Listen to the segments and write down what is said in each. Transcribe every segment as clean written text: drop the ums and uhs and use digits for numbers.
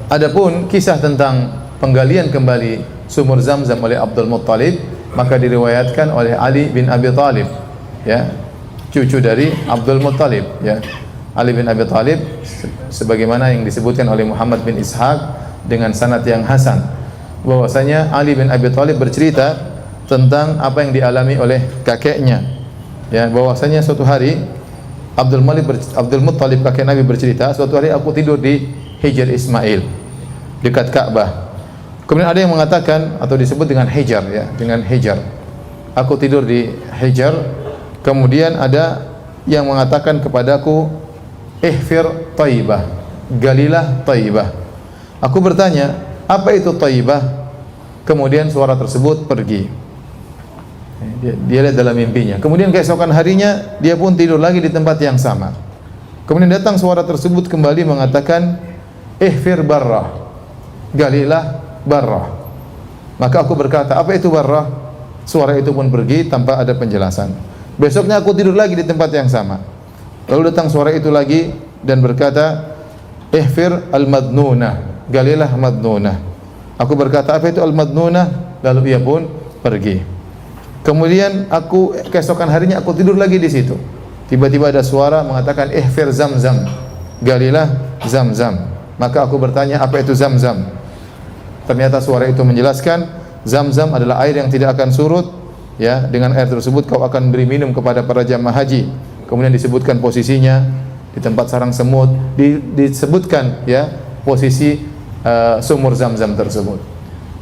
Adapun kisah tentang penggalian kembali sumur Zamzam oleh Abdul Muttalib, maka diriwayatkan oleh Ali bin Abi Thalib, ya, cucu dari Abdul Muttalib, ya. Ali bin Abi Thalib sebagaimana yang disebutkan oleh Muhammad bin Ishaq dengan sanad yang hasan, bahwasanya Ali bin Abi Thalib bercerita tentang apa yang dialami oleh kakeknya, ya, bahwasanya suatu hari Abdul Muttalib kakek Nabi bercerita, suatu hari aku tidur di Hijr Ismail dekat Ka'bah. Kemudian ada yang mengatakan atau disebut dengan Hijr, ya, dengan Hijr. Aku tidur di Hijr. Kemudian ada yang mengatakan kepadaku, ihfir Taibah, galilah Taibah. Aku bertanya, apa itu Taibah? Kemudian suara tersebut pergi. Dia lihat dalam mimpinya. Kemudian keesokan harinya dia pun tidur lagi di tempat yang sama. Kemudian datang suara tersebut kembali mengatakan, ihfir Barrah, galilah Barrah. Maka aku berkata, apa itu Barrah? Suara itu pun pergi tanpa ada penjelasan. Besoknya aku tidur lagi di tempat yang sama. Lalu datang suara itu lagi dan berkata, ihfir al-Madnunah, galilah Madnunah. Aku berkata, apa itu al-Madnunah? Lalu ia pun pergi. Kemudian keesokan harinya aku tidur lagi di situ. Tiba-tiba ada suara mengatakan, ihfir Zamzam, galilah Zamzam. Maka aku bertanya, apa itu Zamzam? Ternyata suara itu menjelaskan, Zamzam adalah air yang tidak akan surut, ya. Dengan air tersebut kau akan beri minum kepada para jamaah haji. Kemudian disebutkan posisinya di tempat sarang semut, disebutkan, ya, posisi sumur Zamzam tersebut.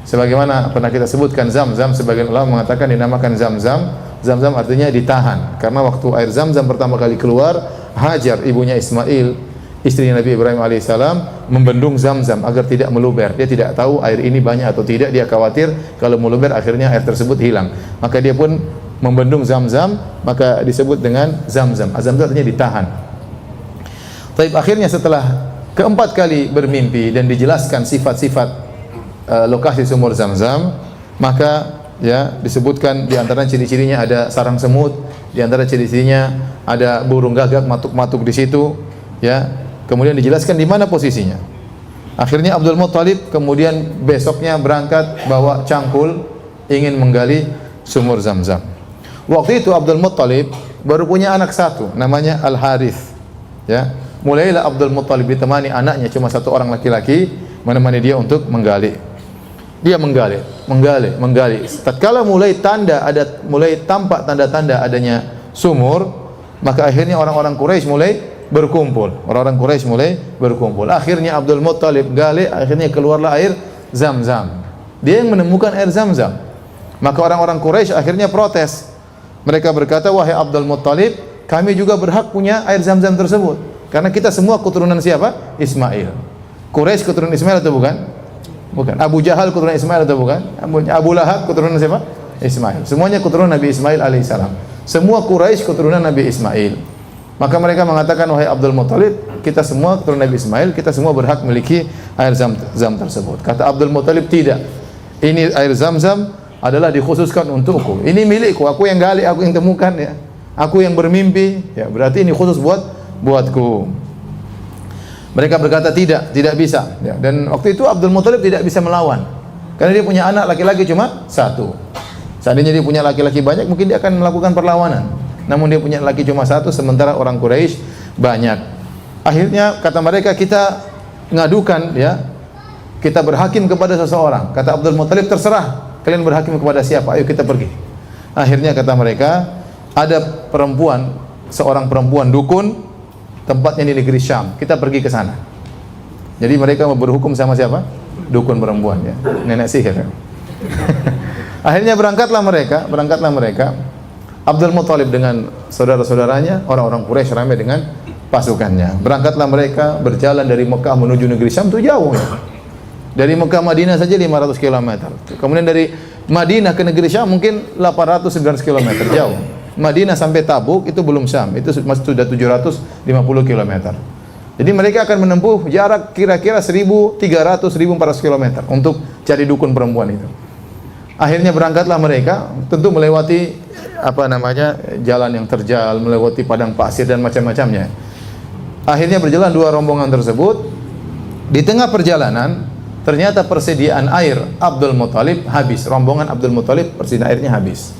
Sebagaimana pernah kita sebutkan, Zamzam sebagian ulama mengatakan dinamakan Zamzam. Zamzam artinya ditahan, karena waktu air Zamzam pertama kali keluar, Hajar ibunya Ismail, istri Nabi Ibrahim alaihissalam, membendung Zamzam agar tidak meluber. Dia tidak tahu air ini banyak atau tidak, dia khawatir kalau meluber akhirnya air tersebut hilang. Maka dia pun membendung Zamzam, maka disebut dengan Zamzam. Zamzam artinya ditahan. Tapi akhirnya setelah keempat kali bermimpi dan dijelaskan sifat-sifat lokasi sumur Zamzam, maka, ya, disebutkan di antara ciri-cirinya ada sarang semut, di antara ciri-cirinya ada burung gagak matuk-matuk di situ, ya. Kemudian dijelaskan di mana posisinya. Akhirnya Abdul Muttalib kemudian besoknya berangkat bawa cangkul ingin menggali sumur Zamzam. Waktu itu Abdul Muttalib baru punya anak satu, namanya Al-Harith, ya. Mulailah Abdul Muttalib ditemani anaknya, cuma satu orang laki-laki, menemani dia untuk menggali. Dia menggali. Tatkala mulai tampak tanda-tanda adanya sumur, maka akhirnya orang-orang Quraisy mulai berkumpul. Akhirnya Abdul Muttalib gali, akhirnya keluarlah air Zamzam. Dia yang menemukan air Zamzam. Maka orang-orang Quraisy akhirnya protes. Mereka berkata, wahai Abdul Muttalib, kami juga berhak punya air Zamzam tersebut, karena kita semua keturunan siapa? Ismail. Quraisy keturunan Ismail atau bukan? Bukan. Abu Jahal keturunan Ismail atau bukan? Abu Lahab keturunan siapa? Ismail. Semuanya keturunan Nabi Ismail alaihissalam. Semua Quraisy keturunan Nabi Ismail. Maka mereka mengatakan, wahai Abdul Muttalib, kita semua keturunan Nabi Ismail, kita semua berhak memiliki air Zamzam tersebut. Kata Abdul Muttalib, tidak. Ini air Zamzam adalah dikhususkan untukku. Ini milikku, aku yang gali, aku yang temukan, ya. Aku yang bermimpi, ya. Berarti ini khusus buatku. Mereka berkata tidak bisa, ya. Dan waktu itu Abdul Muttalib tidak bisa melawan, karena dia punya anak laki-laki cuma satu. Seandainya dia punya laki-laki banyak, mungkin dia akan melakukan perlawanan. Namun dia punya laki cuma satu, sementara orang Quraisy banyak. Akhirnya kata mereka, kita ngadukan, ya, kita berhakim kepada seseorang. Kata Abdul Muttalib, terserah kalian berhakim kepada siapa, ayo kita pergi. Akhirnya kata mereka, ada seorang perempuan dukun, tempatnya di negeri Syam, kita pergi ke sana. Jadi mereka mau berhukum sama siapa? Dukun perempuan, ya, nenek sihir. Akhirnya berangkatlah mereka. Abdul Muttalib dengan saudara-saudaranya, orang-orang Quraisy ramai dengan pasukannya. Berangkatlah mereka, berjalan dari Mekah menuju negeri Syam, itu jauh, ya. Dari Mekah Madinah saja 500 km. Kemudian dari Madinah ke negeri Syam mungkin 800-900 km, jauh. Madinah sampai Tabuk itu belum Syam, itu masih sudah 750 km. Jadi mereka akan menempuh jarak kira-kira 1.300-1.400 km untuk cari dukun perempuan itu. Akhirnya berangkatlah mereka, tentu melewati jalan yang terjal, melewati padang pasir dan macam-macamnya. Akhirnya berjalan dua rombongan tersebut. Di tengah perjalanan ternyata persediaan air Abdul Muthalib habis. Rombongan Abdul Muthalib persediaan airnya habis.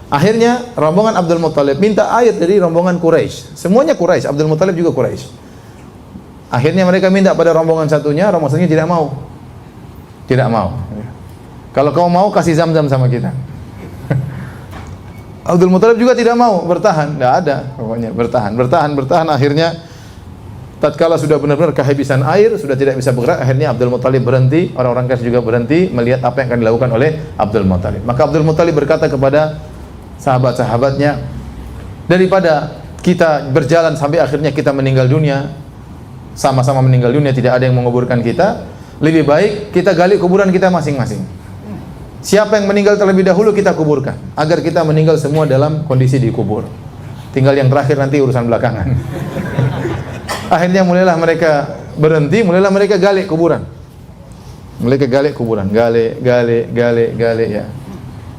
Akhirnya rombongan Abdul Muthalib minta air dari rombongan Quraisy. Semuanya Quraisy, Abdul Muthalib juga Quraisy. Akhirnya mereka minta pada rombongan satunya tidak mau. Tidak mau. Kalau kau mau kasih Zam-Zam sama kita. Abdul Muthalib juga tidak mau, bertahan. Tidak ada, pokoknya bertahan. Akhirnya tatkala sudah benar-benar kehabisan air, sudah tidak bisa bergerak, akhirnya Abdul Muthalib berhenti, orang-orang Quraisy juga berhenti melihat apa yang akan dilakukan oleh Abdul Muthalib. Maka Abdul Muthalib berkata kepada sahabat-sahabatnya, daripada kita berjalan sampai akhirnya kita meninggal dunia, sama-sama meninggal dunia, tidak ada yang menguburkan kita, lebih baik kita gali kuburan kita masing-masing. Siapa yang meninggal terlebih dahulu kita kuburkan, agar kita meninggal semua dalam kondisi dikubur. Tinggal yang terakhir nanti urusan belakangan. Akhirnya mulailah mereka berhenti, mulailah mereka gali kuburan. Gali ya.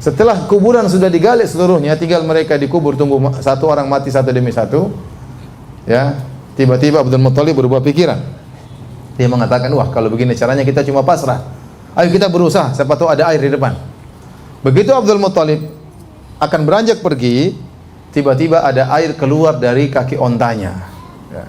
Setelah kuburan sudah digali seluruhnya, tinggal mereka dikubur, tunggu satu orang mati satu demi satu. Ya, tiba-tiba Abdul Muthalib berubah pikiran. Dia mengatakan, wah kalau begini caranya kita cuma pasrah. Ayo kita berusaha, siapa tahu ada air di depan. Begitu Abdul Muthalib akan beranjak pergi, tiba-tiba ada air keluar dari kaki ontanya. Ya.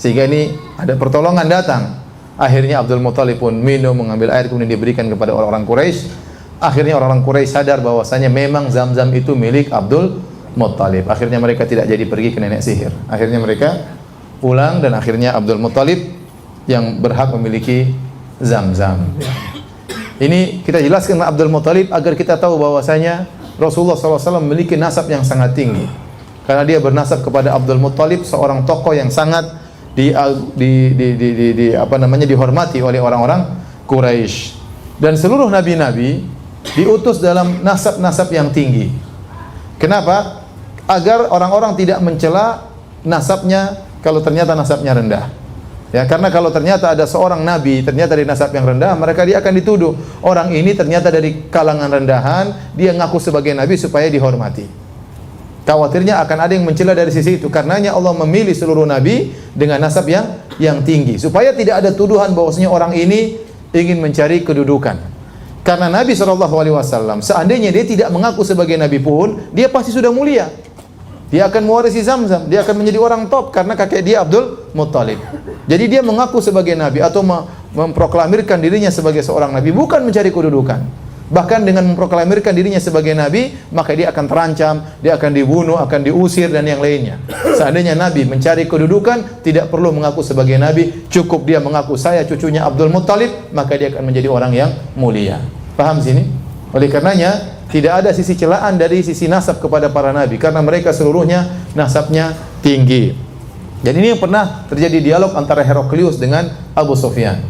Sehingga ini ada pertolongan datang. Akhirnya Abdul Muthalib pun minum, mengambil air, kemudian diberikan kepada orang-orang Quraisy. Akhirnya orang-orang Quraisy sadar bahwasanya memang Zam-Zam itu milik Abdul Muthalib. Akhirnya mereka tidak jadi pergi ke nenek sihir. Akhirnya mereka pulang dan akhirnya Abdul Muthalib yang berhak memiliki Zam-Zam. Ini kita jelaskan Abdul Muthalib agar kita tahu bahwasanya Rasulullah SAW memiliki nasab yang sangat tinggi. Karena dia bernasab kepada Abdul Muthalib, seorang tokoh yang sangat dihormati oleh orang-orang Quraisy. Dan seluruh nabi-nabi diutus dalam nasab-nasab yang tinggi. Kenapa? Agar orang-orang tidak mencela nasabnya kalau ternyata nasabnya rendah. Ya, karena kalau ternyata ada seorang nabi ternyata dari nasab yang rendah, dia akan dituduh orang ini ternyata dari kalangan rendahan, dia ngaku sebagai nabi supaya dihormati. Khawatirnya akan ada yang mencela dari sisi itu. Karenanya Allah memilih seluruh nabi dengan nasab yang tinggi supaya tidak ada tuduhan bahwasanya orang ini ingin mencari kedudukan. Karena Nabi SAW seandainya dia tidak mengaku sebagai nabi pun, dia pasti sudah mulia. Dia akan mewarisi Zam-Zam, dia akan menjadi orang top karena kakek dia Abdul Muthalib. Jadi dia mengaku sebagai nabi atau memproklamirkan dirinya sebagai seorang nabi bukan mencari kedudukan. Bahkan dengan memproklamirkan dirinya sebagai nabi, maka dia akan terancam, dia akan dibunuh, akan diusir dan yang lainnya. Seandainya nabi mencari kedudukan, tidak perlu mengaku sebagai nabi, cukup dia mengaku saya cucunya Abdul Muthalib, maka dia akan menjadi orang yang mulia. Paham sini? Oleh karenanya tidak ada sisi celaan dari sisi nasab kepada para nabi karena mereka seluruhnya nasabnya tinggi. Dan ini yang pernah terjadi dialog antara Heraklius dengan Abu Sufyan.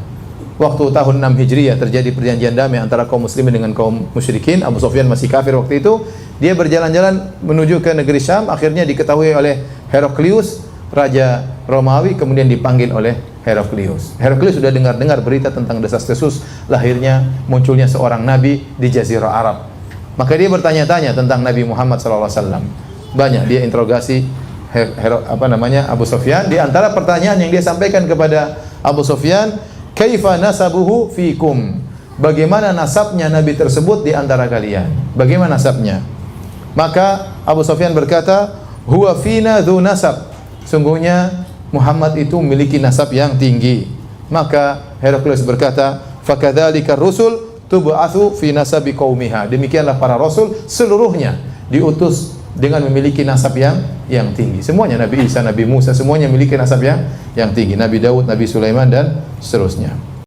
Waktu tahun 6 Hijriah terjadi perjanjian damai antara kaum muslimin dengan kaum musyrikin. Abu Sufyan masih kafir waktu itu. Dia berjalan-jalan menuju ke negeri Syam, akhirnya diketahui oleh Heraklius, raja Romawi, kemudian dipanggil oleh Heraklius. Heraklius sudah dengar-dengar berita tentang desas-desus lahirnya munculnya seorang nabi di Jazirah Arab. Maka dia bertanya-tanya tentang Nabi Muhammad SAW. Banyak dia interogasi Abu Sufyan. Di antara pertanyaan yang dia sampaikan kepada Abu Sufyan, kaifa nasabuhu fikum? Bagaimana nasabnya Nabi tersebut di antara kalian? Bagaimana nasabnya? Maka Abu Sufyan berkata, huwa fina dzu nasab. Sungguhnya Muhammad itu memiliki nasab yang tinggi. Maka Heraklius berkata, fakadzalika rusul tub'atsu fi nasabi qaumiha. Demikianlah para rasul seluruhnya diutus dengan memiliki nasab yang tinggi. Semuanya Nabi Isa, Nabi Musa semuanya memiliki nasab yang tinggi. Nabi Daud, Nabi Sulaiman dan seterusnya.